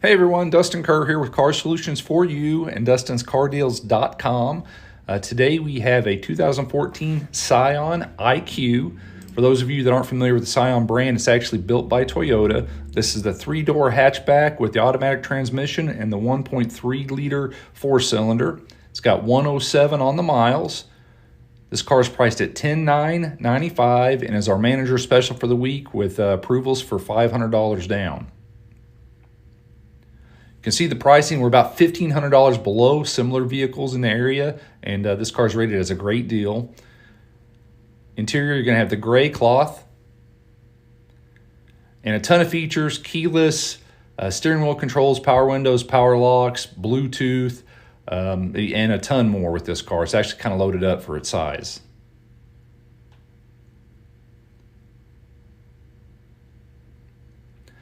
Hey everyone, Dustin Kerr here with Car Solutions for You and DustinsCarDeals.com. Today we have a 2014 Scion IQ. For those of you that aren't familiar with the Scion brand, it's actually built by Toyota. This is the 3-door hatchback with the automatic transmission and the 1.3 liter 4-cylinder. It's got 107 on the miles. This car is priced at $10,995 and is our manager special for the week with approvals for $500 down. You can see the pricing. We're about $1,500 below similar vehicles in the area, and this car is rated as a great deal. Interior, you're going to have the gray cloth and a ton of features: keyless, steering wheel controls, power windows, power locks, Bluetooth, and a ton more with this car. It's actually kind of loaded up for its size.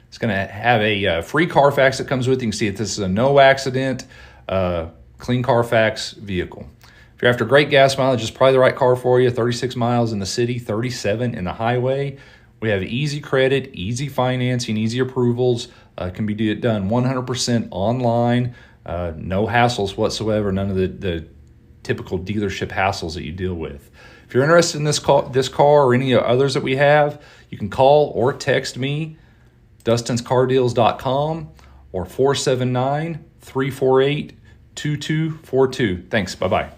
It's going to have a free Carfax that comes with it. You can see that this is a no accident, clean Carfax vehicle. If you're after great gas mileage, it's probably the right car for you. 36 miles in the city, 37 in the highway. We have easy credit, easy financing, easy approvals. Can be done 100% online. No hassles whatsoever. None of the typical dealership hassles that you deal with. If you're interested in this car or any others that we have, you can call or text me, DustinsCarDeals.com, or 479-348-2242. Thanks. Bye-bye.